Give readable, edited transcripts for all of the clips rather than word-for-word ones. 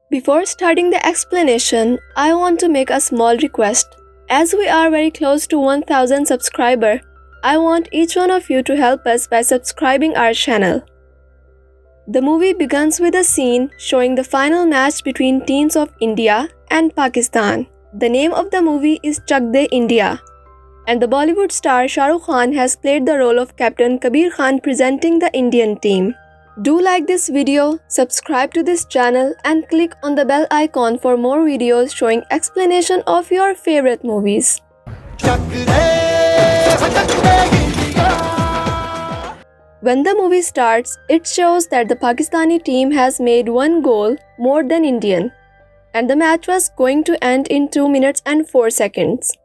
Before starting the explanation, I want to make a small request. As we are very close to 1000 subscribers, I want each one of you to help us by subscribing our channel. The movie begins with a scene showing the final match between teams of India and Pakistan. The name of the movie is Chak De India, and the Bollywood star Shah Rukh Khan has played the role of Captain Kabir Khan presenting the Indian team. Do like this video, subscribe to this channel and click on the bell icon for more videos showing explanation of your favorite movies. When the movie starts, it shows that the Pakistani team has made one goal more than Indian, and the match was going to end in 2 minutes and 4 seconds.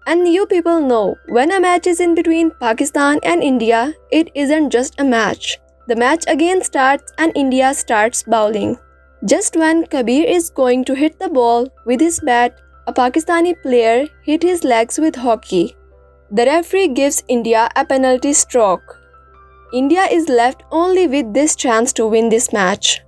And you people know, when a match is in between Pakistan and India, it isn't just a match. The match again starts and India starts bowling. Just when Kabir is going to hit the ball with his bat, a Pakistani player hit his legs with hockey. The referee gives India a penalty stroke. India is left only with this chance to win this match.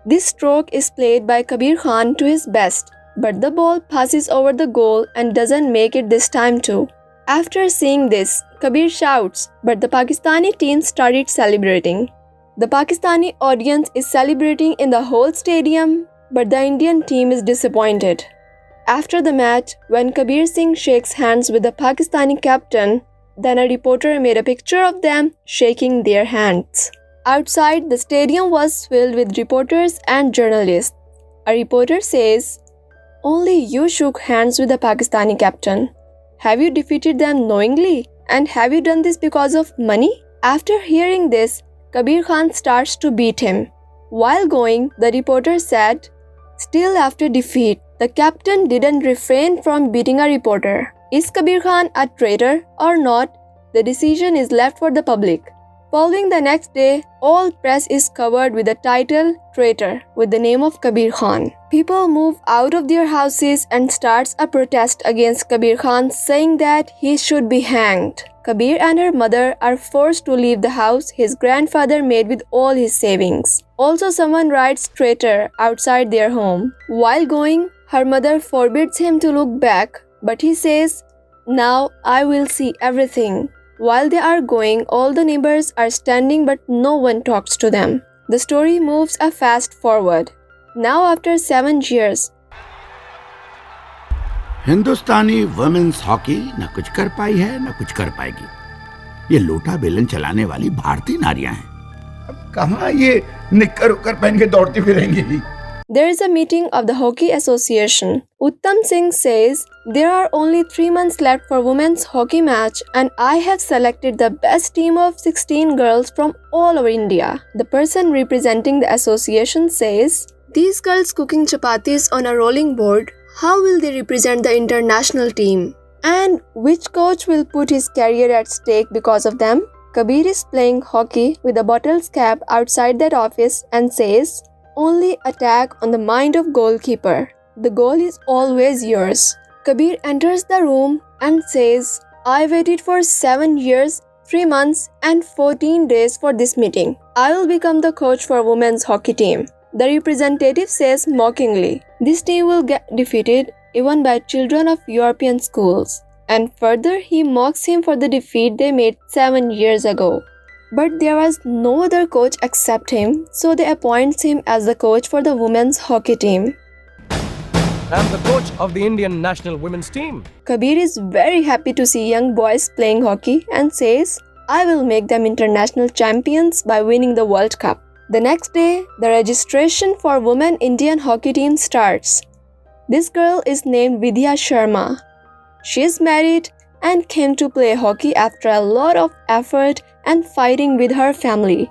This stroke is played by Kabir Khan to his best, but the ball passes over the goal and doesn't make it this time too. After seeing this, Kabir shouts, but the Pakistani team started celebrating. The Pakistani audience is celebrating in the whole stadium, but the Indian team is disappointed. After the match, when Kabir Singh shakes hands with the Pakistani captain, then a reporter made a picture of them shaking their hands. Outside, the stadium was filled with reporters and journalists. A reporter says, "Only you shook hands with the Pakistani captain. Have you defeated them knowingly? And have you done this because of money?" After hearing this, Kabir Khan starts to beat him. While going, the reporter said, "Still after defeat, the captain didn't refrain from beating a reporter. Is Kabir Khan a traitor or not? The decision is left for the public." Following the next day, all press is covered with the title "Traitor" with the name of Kabir Khan. People move out of their houses and starts a protest against Kabir Khan, saying that he should be hanged. Kabir and her mother are forced to leave the house his grandfather made with all his savings. Also, someone writes "traitor" outside their home. While going, her mother forbids him to look back, but he says, "Now I will see everything." While they are going, all the neighbors are standing but no one talks to them. The story moves a fast forward. Now after 7 years, Hindustani women's hockey न कुछ कर पाई है न कुछ कर पाएगी। ये लोटा बेलन चलाने वाली भारतीय नारियां हैं। अब कहाँ ये निक्कर उक्कर पहन के दौड़ती फिरेंगी? there is a meeting of the Hockey Association. Uttam Singh says, "There are only 3 months left for women's hockey match and I have selected the best team of 16 girls from all over India." The person representing the association says, "These girls cooking chapatis on a rolling board, how will they represent the international team? And which coach will put his career at stake because of them?" Kabir is playing hockey with a bottle's cap outside that office and says, "Only attack on the mind of goalkeeper. The goal is always yours." Kabir enters the room and says, "I waited for 7 years, 3 months and 14 days for this meeting. I will become the coach for women's hockey team." The representative says mockingly, "This team will get defeated even by children of European schools." And further, he mocks him for the defeat they made 7 years ago. But there was no other coach except him, so they appoints him as the coach for the women's hockey team. I'm the coach of the Indian national women's team. Kabir is very happy to see young boys playing hockey and says, "I will make them international champions by winning the World Cup." The next day, the registration for women Indian hockey team starts. This girl is named Vidya Sharma. She is married and came to play hockey after a lot of effort and fighting with her family.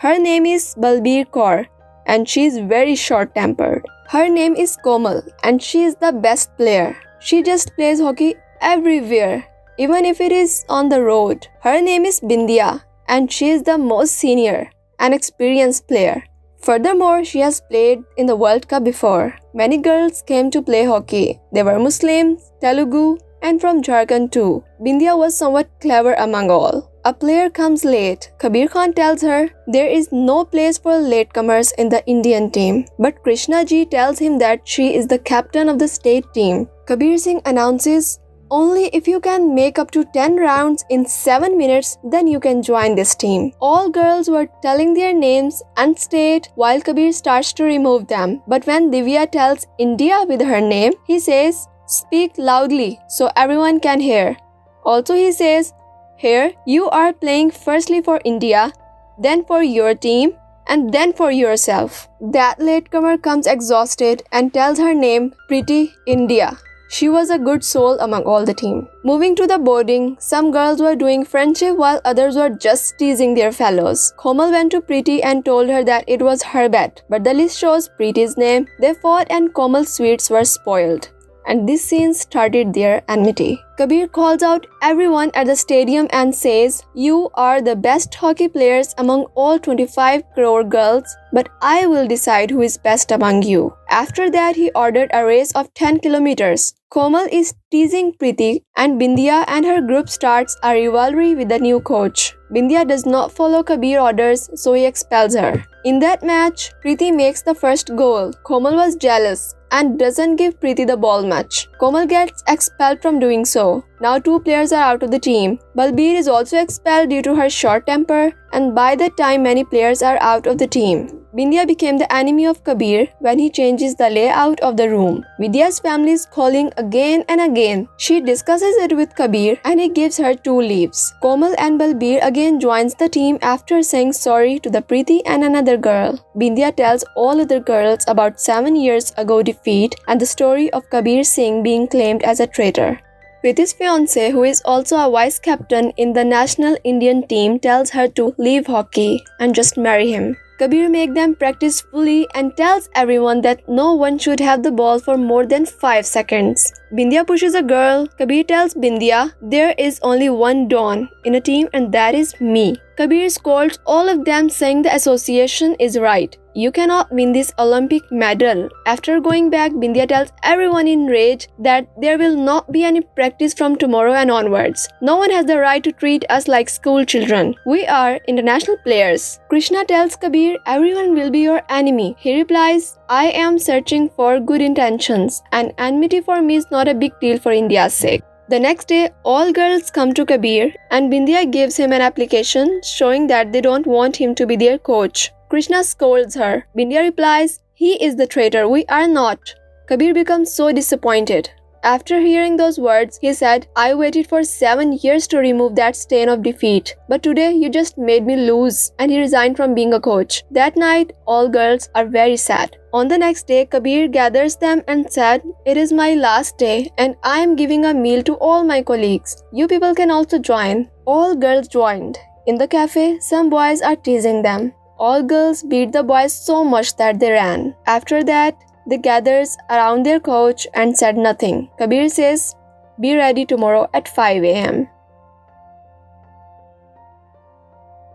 Her name is Balbir Kaur and she is very short-tempered. Her name is Komal and she is the best player. She just plays hockey everywhere, even if it is on the road. Her name is Bindia and she is the most senior and experienced player. Furthermore, she has played in the World Cup before. Many girls came to play hockey. They were Muslims, Telugu, and from Jharkhand too. Bindia was somewhat clever among all. A player comes late. Kabir Khan tells her there is no place for latecomers in the Indian team. But Krishna ji tells him that she is the captain of the state team. Kabir Singh announces, only if you can make up to 10 rounds in 7 minutes, then you can join this team. All girls were telling their names and state while Kabir starts to remove them. But when Divya tells India with her name, he says, speak loudly so everyone can hear. Also he says, here you are playing firstly for India, then for your team, and then for yourself. That latecomer comes exhausted and tells her name, Pretty India. She was a good soul among all the team. Moving to the boarding, some girls were doing friendship while others were just teasing their fellows. Komal went to Preeti and told her that it was her bet, but the list shows Preeti's name. They fought and Komal's sweets were spoiled. And this scene started their enmity. Kabir calls out everyone at the stadium and says, you are the best hockey players among all 25 crore girls, but I will decide who is best among you. After that, he ordered a race of 10 kilometers. Komal is teasing Preeti and Bindya and her group starts a rivalry with the new coach. Bindya does not follow Kabir's orders, so he expels her. In that match, Preeti makes the first goal. Komal was jealous and doesn't give Preeti the ball much. Komal gets expelled from doing so. Now 2 players are out of the team. Balbir is also expelled due to her short temper, and by that time many players are out of the team. Bindya became the enemy of Kabir when he changes the layout of the room. Vidya's family is calling again and again. She discusses it with Kabir and he gives her 2 leaves. Komal and Balbir again joins the team after saying sorry to the Preeti and another girl. Bindya tells all other girls about 7 years ago defeat and the story of Kabir Singh being claimed as a traitor. Preeti's fiancé, who is also a vice captain in the national Indian team, tells her to leave hockey and just marry him. Kabir makes them practice fully and tells everyone that no one should have the ball for more than 5 seconds. Bindya pushes a girl. Kabir tells Bindya, there is only one Dawn in a team and that is me. Kabir scolds all of them saying the association is right. You cannot win this Olympic medal. After going back, Bindya tells everyone in rage that there will not be any practice from tomorrow and onwards. No one has the right to treat us like school children. We are international players. Krishna tells Kabir, everyone will be your enemy. He replies, I am searching for good intentions and enmity for me is not a big deal for India's sake. The next day, all girls come to Kabir and Bindya gives him an application showing that they don't want him to be their coach. Krishna scolds her. Bindya replies, he is the traitor, we are not. Kabir becomes so disappointed. After hearing those words, he said, I waited for 7 years to remove that stain of defeat. But today, you just made me lose. And he resigned from being a coach. That night, all girls are very sad. On the next day, Kabir gathers them and said, it is my last day and I am giving a meal to all my colleagues. You people can also join. All girls joined. In the cafe, some boys are teasing them. All girls beat the boys so much that they ran. After that, they gathered around their coach and said nothing. Kabir says, be ready tomorrow at 5 a.m.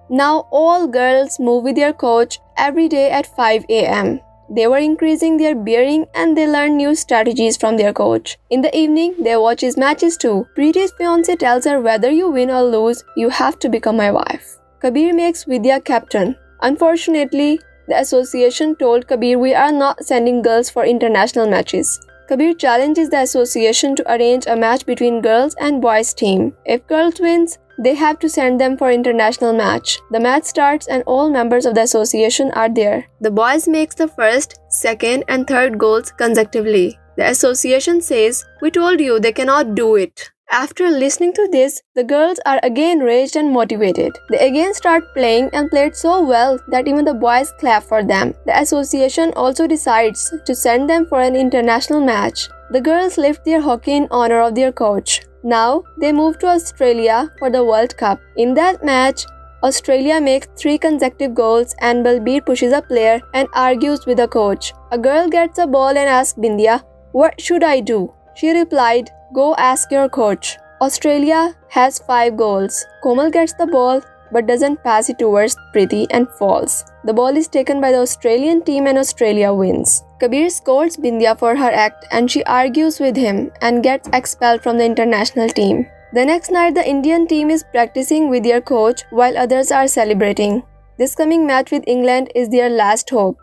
Now all girls move with their coach every day at 5 a.m. They were increasing their bearing and they learned new strategies from their coach. In the evening, they watch his matches too. Preeti's fiancé tells her whether you win or lose, you have to become my wife. Kabir makes Vidya captain. Unfortunately, the association told Kabir we are not sending girls for international matches. Kabir challenges the association to arrange a match between girls and boys team. If girls wins, they have to send them for international match. The match starts and all members of the association are there. The boys makes the first, second and third goals consecutively. The association says, we told you they cannot do it. After listening to this, the girls are again raised and motivated. They again start playing and played so well that even the boys clap for them. The association also decides to send them for an international match. The girls lift their hockey in honor of their coach. Now, they move to Australia for the World Cup. In that match, Australia makes 3 consecutive goals and Balbir pushes a player and argues with the coach. A girl gets a ball and asks Bindya, what should I do? She replied, go ask your coach. Australia has 5 goals. Komal gets the ball but doesn't pass it towards Preeti and falls. The ball is taken by the Australian team and Australia wins. Kabir scolds Bindya for her act and she argues with him and gets expelled from the international team. The next night, the Indian team is practicing with their coach while others are celebrating. This coming match with England is their last hope.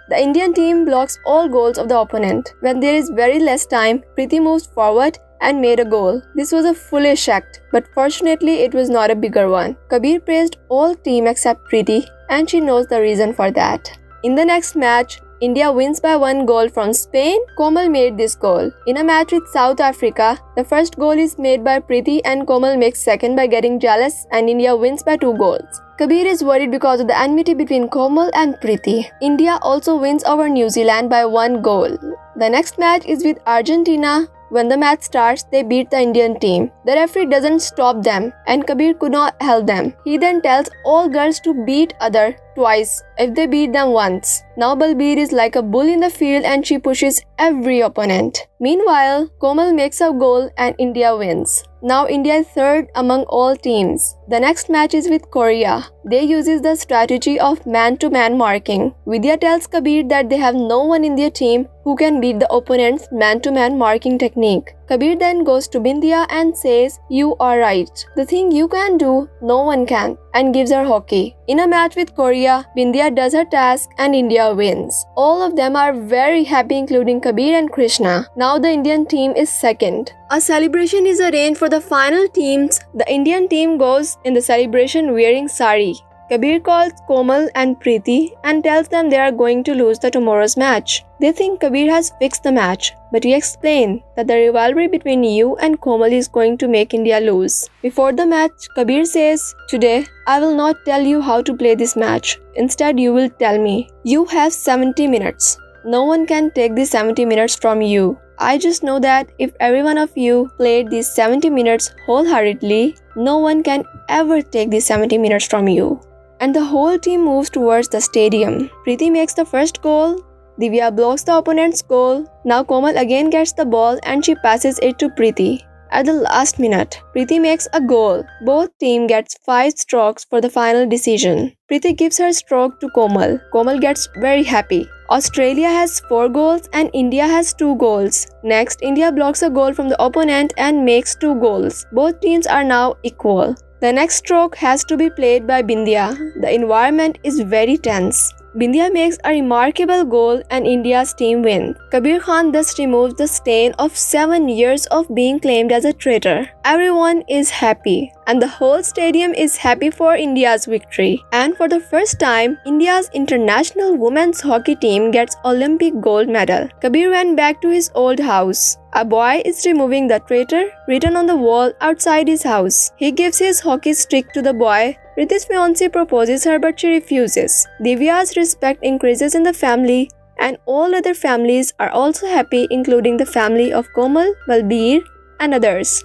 The Indian team blocks all goals of the opponent. When there is very less time, Preeti moves forward and made a goal. This was a foolish act, but fortunately it was not a bigger one. Kabir praised all team except Preeti, and she knows the reason for that. In the next match, India wins by 1 goal from Spain. Komal made this goal. In a match with South Africa, the first goal is made by Preeti and Komal makes second by getting jealous, and India wins by 2 goals. Kabir is worried because of the enmity between Komal and Preeti. India also wins over New Zealand by 1 goal. The next match is with Argentina. When the match starts, they beat the Indian team. The referee doesn't stop them, and Kabir could not help them. He then tells all girls to beat other twice if they beat them once. Now Balbir is like a bull in the field and she pushes every opponent. Meanwhile, Komal makes a goal and India wins. Now India is third among all teams. The next match is with Korea. They uses the strategy of man-to-man marking. Vidya tells Kabir that they have no one in their team who can beat the opponent's man-to-man marking technique. Kabir then goes to Bindia and says, "You are right. The thing you can do, no one can," and gives her hockey. In a match with Korea, Bindia does her task and India wins. All of them are very happy, including Kabir and Krishna. Now the Indian team is second. A celebration is arranged for the final teams. The Indian team goes in the celebration wearing sari. Kabir calls Komal and Preeti and tells them they are going to lose the tomorrow's match. They think Kabir has fixed the match, but he explains that the rivalry between you and Komal is going to make India lose. Before the match, Kabir says, "Today, I will not tell you how to play this match. Instead, you will tell me. You have 70 minutes. No one can take these 70 minutes from you. I just know that if every one of you played these 70 minutes wholeheartedly, no one can ever take these 70 minutes from you." And the whole team moves towards the stadium. Preeti makes the first goal. Divya blocks the opponent's goal. Now Komal again gets the ball and she passes it to Preeti. At the last minute, Preeti makes a goal. Both team gets 5 strokes for the final decision. Preeti gives her stroke to Komal. Komal gets very happy. Australia has 4 goals and India has 2 goals. Next, India blocks a goal from the opponent and makes 2 goals. Both teams are now equal. The next stroke has to be played by Bindia. The environment is very tense. Bindia makes a remarkable goal and India's team wins. Kabir Khan thus removes the stain of 7 years of being claimed as a traitor. Everyone is happy and the whole stadium is happy for India's victory. And for the first time, India's international women's hockey team gets Olympic gold medal. Kabir went back to his old house. A boy is removing the traitor written on the wall outside his house. He gives his hockey stick to the boy. Preeti's fiancé proposes her but she refuses. Divya's respect increases in the family and all other families are also happy, including the family of Komal, Balbir and others.